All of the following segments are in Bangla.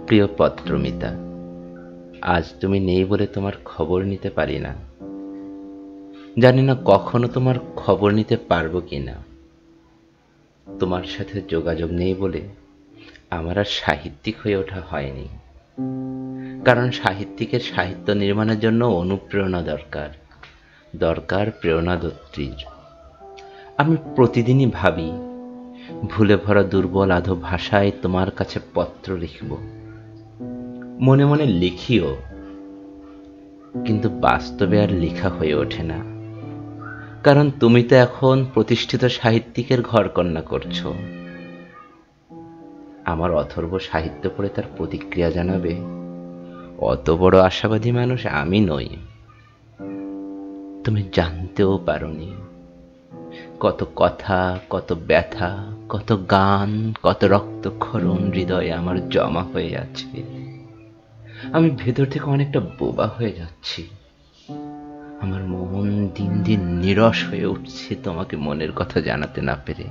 প্রিয় পত্রমিতা, আজ তুমি নেই বলে তোমার খবর নিতে পারি না। জানি না কখনো তোমার খবর নিতে পারবো কিনা। তোমার সাথে যোগাযোগ নেই বলে আমার আর সাহিত্যিক হয়ে ওঠা হয়নি। কারণ সাহিত্যিকের সাহিত্য নির্মাণের জন্য অনুপ্রেরণা দরকার, দরকার প্রেরণাদাত্রীর। আমি প্রতিদিনই ভাবি, ভুলে ভরা দুর্বল আধো ভাষায় তোমার কাছে পত্র লিখব। মনে মনে লিখিও, কিন্তু বাস্তবে আর লেখা হয়ে ওঠে না। কারণ তুমি তো এখন প্রতিষ্ঠিত সাহিত্যিকের ঘরকন্না করছো। আমার অথর্ব সাহিত্য পড়ে তার প্রতিক্রিয়া জানাবে, অত বড় আশাবাদী মানুষ আমি নই। তুমি জানতেও পারোনি কত কথা, কত ব্যথা, কত গান, কত রক্তক্ষরণ হৃদয়ে আমার জমা হয়ে আছে। আমি ভেতর থেকে অনেকটা বোবা হয়ে যাচ্ছি। আমার মন দিন দিন নিরস হয়ে উঠছে তোমাকে মনের কথা জানাতে না পেরে।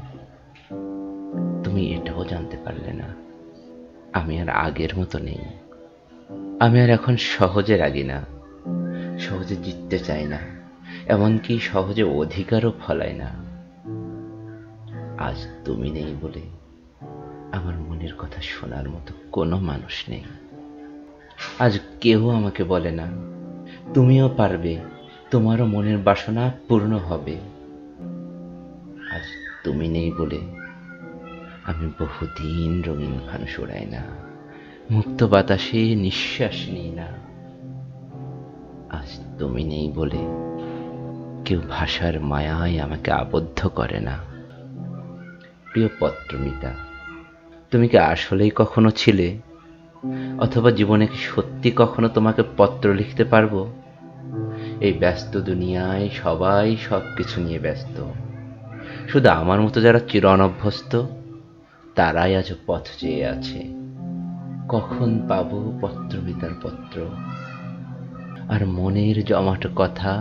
তুমি এটাও জানতে পারলে না, আমি আর আগের মতো নেই। আমি আর এখন সহজে রাগি না, সহজে জিততে চাই না, এমনকি সহজে অধিকারও ফলাই না। আজ তুমি নেই বলে আমার মনের কথা শোনার মতো কোনো মানুষ নেই। আজ কেউ আমাকে বলে না তুমিও পারবে, তোমারও মনের বাসনা পূর্ণ হবে। আজ তুমি নেই বলে আমি বহুদিন রঙিন ফানুস উড়াই না, মুক্ত বাতাসে নিঃশ্বাস নিই না। আজ তুমি নেই বলে কেউ ভাষার মায়ায় আমাকে আবদ্ধ করে না। প্রিয় পত্রমিতা, তুমি কি আসলেই কখনো ছিলে, অথবা জীবনে কি সত্যি কখনো তোমাকে পত্র লিখতে পারবো? এই ব্যস্ত দুনিয়ায় সবাই সবকিছু নিয়ে ব্যস্ত, শুধু আমার মতো যারা চির অনভ্যস্ত তারাই আজ পথ চেয়ে আছে। কখন পাবো পত্রমিতার পত্র, আর মনের জমাট কথা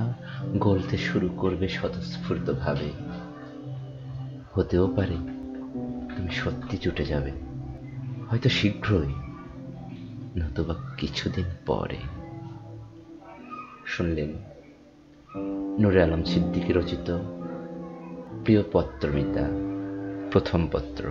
গলতে শুরু করবে স্বতঃস্ফূর্ত ভাবে। হতেও পারে তুমি সত্যি জুটে যাবে, হয়তো শীঘ্রই, নতুবা কিছুদিন পরে। শুনলেন নূরে আলম সিদ্দিকী রচিত প্রিয় পত্রমিতা প্রথম পত্র।